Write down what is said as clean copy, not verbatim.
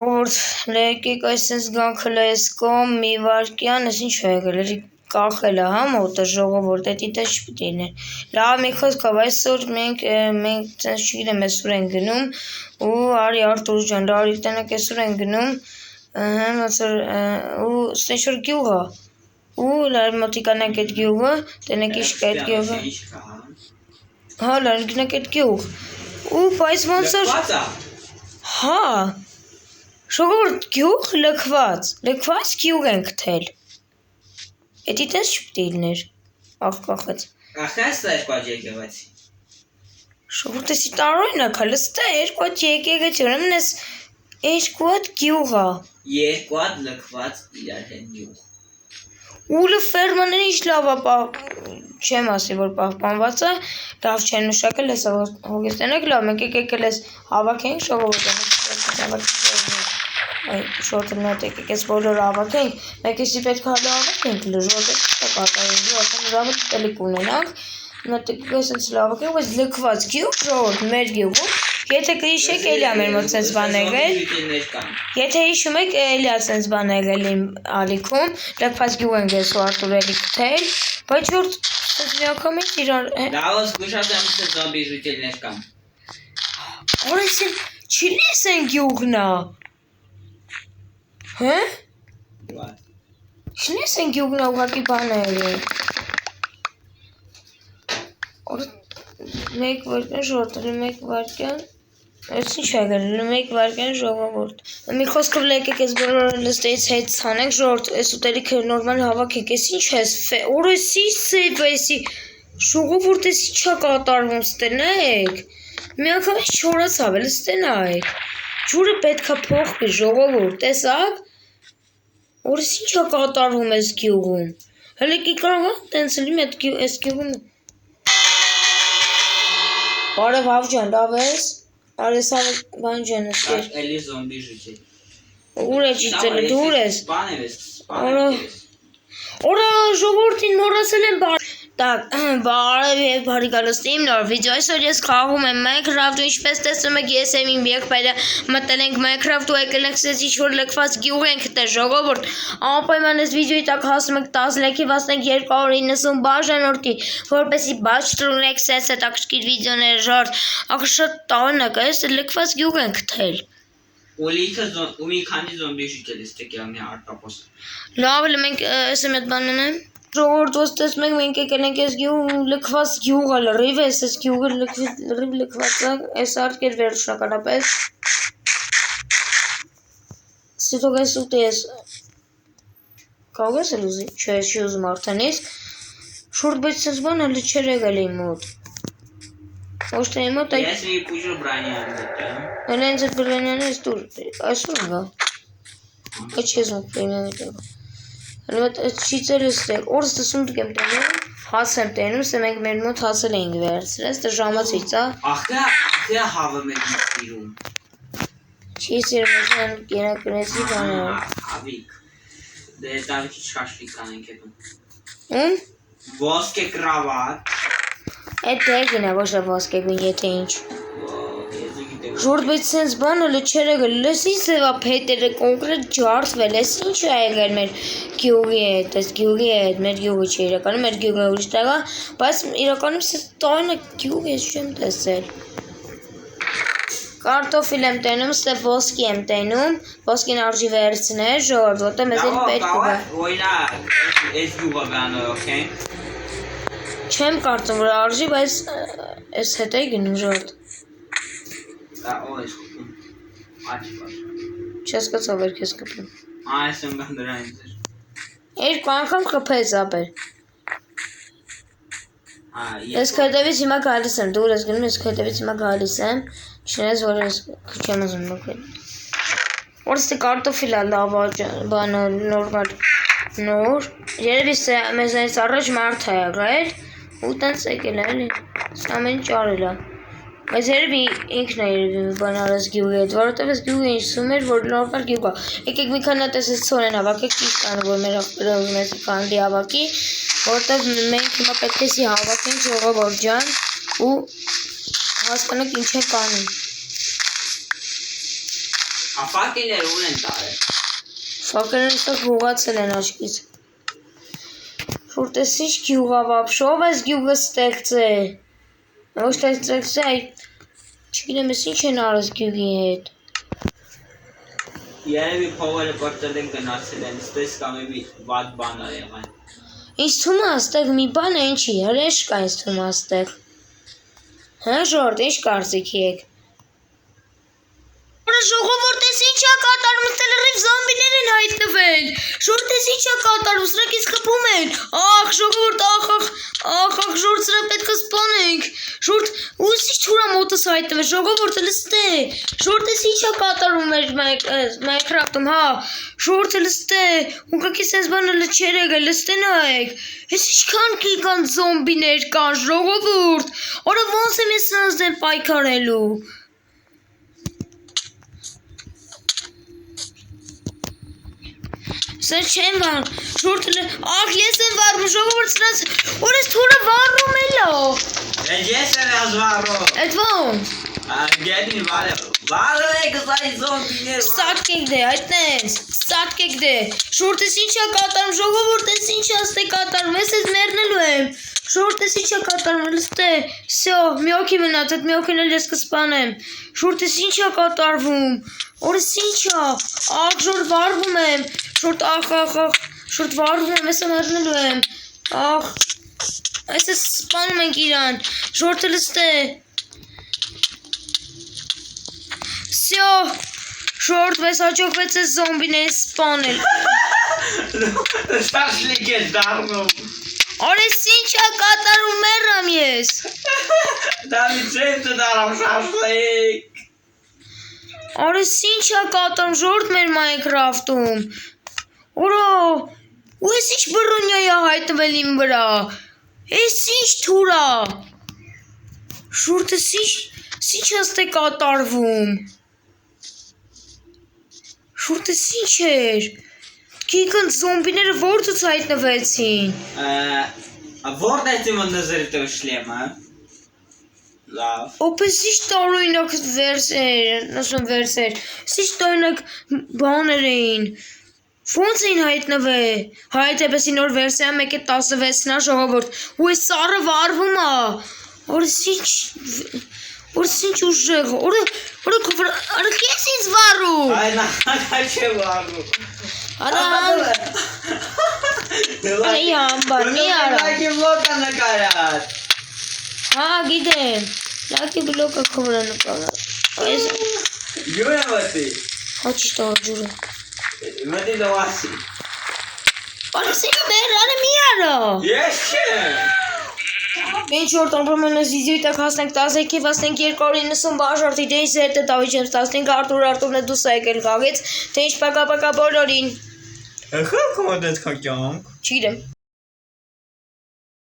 Եկեք այսպես գանք հլես կոմ մի վարկյան, ես ինչ է եղել, էլի կախել է, հա, մոտը ժողովուրդ, էդի տես չպիտի լիներ։ Լավ, մի խոսքով, այսօր մենք ցենց չգիտեմ, այսօր են գնում, ու արի Արտուր ջան, լավ, տենակ այսօր են գնում, ու ստեշոր գյուղ է, ու լավ մոտիկանանք այդ գյուղը, տենակ իշկ այդ գյուղը։ Հա, լավ, գնանք այդ գյուղ, ու բայց ոնց որ հա Ժողովուրդ գյուղ լքված գյուղ են գտել։ Էդի տես չպիտի լիներ, աղկախեց։ Ախես դա երկու եկեղեցի։ Ժողովուրդ էսի տարօրինակ է, լստա երկու եկեղեցի, ուրեմն էս երկու գյուղ է։ Երկու լքված իրար հետ գյուղ։ Ուլը ֆերմաները ինչ լավ է, չեմ ասի, որ պահպանված է, լավ չեն մշակել, ես հոգեստենակ լավ, մենք եկեք ես հավաքենք ժողովուրդ շորտը նոտեք, ես բոլոր հավաքենք, մեկ էսի պետք է հավաքենք, լժոտեք կատարենք, արդեն լավ տելիք ունենանք, նոտեք ես հավաքենք, բայց լքված գյուղ, ժողովուրդ, մեր գյուղում, եթե կհիշեք էլի ամեր մոտ սենց բան եղել, եթե հիշում եք էլի սենց բան եղել իմ ալիքում, լքված գյուղ ենք ես ու Արտուր էլի գտել, բայց ժողովուրդ, սենց մի անգամ ենք իրար Լավոս գուշացեմ սենց զոմբի ժուտելներ կան։ Որես չի լես են գյուղն է։ Հե՞։ Չնես են գյուղն է ուղղակի բան է եղել։ Մեկ վարկյան ժողովուրդ, մեկ վարկյան, այս ինչ է եղել, մեկ վարկյան ժողովուրդ։ Մի խոսքով եկեք ես բոլորը լստեից հետ ցանենք ժողովուրդ, այս ուտելիքը նորմալ հավաքեք, այս ինչ է, որ էսի սեյվ էսի ժողովուրդ էսի չա կատարվում ստենայեք։ Մի անգամ ես չորացավ էլ ստենայեք։ Ջուրը պետք է փոխվի ժողովուրդ, տեսակ։ Որս ինչ է կատարվում այս գյուղում։ Հələ კი կարող է տենց լինի այս գյուղում։ Բարև հավ ջան, լավ ես։ Արեսավ բան ջան, ասեր։ Էլի զոմբի ժուտել։ Ուր է ճիծելը, դու ուր ես։ Բան ես, Օրա ժողովրդին մոռացել են Так, բարև եւ բարի գալուստ իմ նոր վիդեո, այսօր ես խաղում եմ Minecraft ու ինչպես տեսնում եք ես եմ իմ եղբայրը մտել ենք Minecraft ու եկել ենք սենց ինչ-որ լքված գյուղ ենք գտել ժողովուրդ, անպայման այս վիդեոյի տակ հասնում եք 10 լայքի վասնենք 290 բաժանորդի, որպեսզի բաց չլինեք սենց հետաքրքիր վիդեոներ ժողովուրդ, ախր շատ տարօրինակ է, այս լքված գյուղ ենք գտել։ ու մի քանի զոմբի ժուտել ես տեկյալ մի արտապոս։ Լավ էլ մենք այս եմ այդ բանն եմ Ժողովուրդ ոստես մենք եկել ենք ես գյուղ լքված գյուղը լրիվ ես ես գյուղը լրիվ լքված է ես արկեր վեր շնականապես Սիտող ես ուտ ես Կարող ես էլ ուզի չէ չի ուզում արդեն իսկ շուրդ բայց սենց բան հլի չեր եղել իմ մոտ Ոչ թե իմ մոտ Ես մի պուժոր բրանյան դետեմ Էլ հենց այդ բրանյանը ես դուր այսօր ընգա Այդ չես մոտ պրեմիան դետեմ Հələ չիծել ես տեղ, օրս տսում դուք եմ տենում, հաց եմ տենում, սե մենք մեր մոտ հացել էինք վերցրես, դա ժամացից է։ Ախյա հավը մեկ մտիրում։ Չի սիրում ես են կենակնեցի բաները։ Հավիք, դե տավիքի չաշվիկ կանենք հետում։ Ում? Ոսկե կրավատ։ Այդ դեգին է ոչ է ոսկե գույն եթե ինչ։ Ժորդ բայց սենց բանը լը չեր եղել, լես ինչ ձևա փետերը կոնկրետ ջարդվել, ես ինչ է եղել մեր գյուղի հետ, այս գյուղի հետ, մեր գյուղը չի իրականում, մեր գյուղը ուրիշ տեղ է, բայց իրականում սենց տարօրինակ գյուղ ես չեմ տեսել։ Կարտոֆիլ եմ տենում, ստե ոսկի եմ տենում, ոսկին արժի վերցներ, ժողովուրդ, որտեղ մեզ էլ պետք է։ Օրինակ, այս գյուղը գանող ենք։ Չեմ կարծում, որ արժի, բայց այս հետ է գնում ժողովուրդ։ Օ, ես կպում, աչի պաշ։ Չես կծով էր կեզ կպում։ Այս եմ գան դրանից էր։ Երկու անգամ կպեց ապեր։ Ես քայտևից հիմա գալիս եմ, դուր ես գնում, ես քայտևից հիմա գալիս եմ, չներես, որ ես չեմ ուզում նոքել։ Որս թե կարտոֆիլ է լավ բանը նորմալ նոր, երևի մեզանից առաջ մարդ է եղել, ու տենց եկել է, էլի, ամեն ինչ արել է։ Բայց երևի ինքն է երևի բան արած գյուղի հետ, որովհետև այս գյուղը ինչսում էր, որ նորմալ գյուղ է։ Եկեք մի քանի հատ այս ցորեն հավաքեք, ճիշտ կանը, որ մեր աղբերը ուզում ես կանդի հավաքի, որովհետև մենք հիմա պետք է սի հավաքենք ժողովուրդ ջան ու հասկանանք ինչ ենք անում։ Ափակիներ ունեն տարել։ Ֆակերն ստա գողացել են աչքից։ Շուրջ էս ինչ գյուղ ա վաբշո, ով էս գյուղը ստեղծել։ Ոչ թե ստեղծել, այ չգիտեմ էս ինչ են արել գյուղի հետ։ Երևի փողերը կորցել են գնացել են, ստես կամ մի վատ բան ա եղան։ Ինձ թվում է աստեղ մի բան է ինչի, հրեշ կա ինձ թվում է աստեղ։ Հա ժորդ, ինչ կարծիքի եք։ Որը ժողովուրդ էս ինչ ա կատարում, տելերիվ զոմբիներ են հայտնվել։ Ժորդ էս ինչ ա կատարում, սրանք ինձ խփում են։ Ախ ժողովուրդ, ախ, ժորդ սրա պետք է սպանենք։ Ժորդ, ուսի թուրա մոտս հայտնվել, ժողովուրդը լստե։ Ժորդ էս ինչ ա կատարում մեր Minecraft-ում, հա։ Ժորդը լստե, ուղղակի sense բանը լչեր եկել, լստե նայեք։ Էս ինչքան կան զոմբիներ կան, ժողովուրդ։ Օրա ոնց եմ ես սրանց դեմ պայքարելու։ Սեր չեմ վարում, ժորդը ախ ես եմ վարում, ժողովուրդ սրանց, որ ես թուրը վարում էլո։ Ես եմ ազվարում։ Էդ ոնց։ Գետի վարը եք զայ զոմբիներ։ Ստատկեք դե, այդտենց, ստատկեք դե։ Ժորդ ես ինչ ա կատարում, ժողովուրդ ես ինչ աստե կատարում, ես ես մեռնելու եմ։ Ժորդ ես ինչ ա կատարում, լստե, սյո, մի օքի մնաց, այդ մի օքին էլ ես կսպանեմ։ Ժորդ ես ինչ ա կատարվում, օրես ինչ ա, ախ ժորդ վարվում եմ, ժորդ ախ, ժորդ վարվում եմ, ես մեռնելու եմ, ախ, այս ես սպանում ենք իրան, ժորդը լստե, սյո, ժորդ վես հաջողվեց ես զոմբիների սպանել։ Շաշլիկ ես դառնում։ Օրես ինչ ա կատարում մեռամ ես։ Դավիթ չեմ դառամ շաշլիկ։ Օրես ինչ ա կատարում ժորդ մեր Minecraft-ում։ Օրա, ու ես ինչ բռունյա ա հայտնվել իմ վրա։ Ես ինչ թուրա։ Ժորդ ես ինչ աստե կատարվում։ Ժորդ ես ինչ էր։ Գիգանտ զոմբիները որտուց հայտնվեցին։ Որտե՞ց իմ նզրտը շլեմը։ Լավ։ Օպես ինչ տարօրինակ վերսեր, ասում վերսեր։ Ինչ տարօրինակ բաներ էին։ Ոնց էին հայտնվել։ Հայտեպս նոր վերսիա 1.16-ն է ժողովուրդ։ Ու այս սարը վարվում է։ Օրս ինչ ուժեղ։ Արա քեզ ինձ վարում։ Այ նա չէ վարում։ Արա Այ ամբար մի արա։ Լայքի բլոկը նկարած։ Հա գիտեմ։ Լայքի բլոկը քովրա նկարած։ Այս Ջուրը մտի։ հա ճիշտ է ջուրը։ Մտի լավասի։ Արսի մեր արա մի արա։ Ես չեմ։ Ինչ որ տոմբրոմենը զիզույթ եք հասնենք 13-ի վասնենք 290 բաժարդի դեյս հետ է տավիչ եմ ստասնենք Արտուրն է դուս է եկել կաղից, թե ինչ պակա բոլորին։ Ախա կոմոդ էդ կա կյանք։ Չգիտեմ։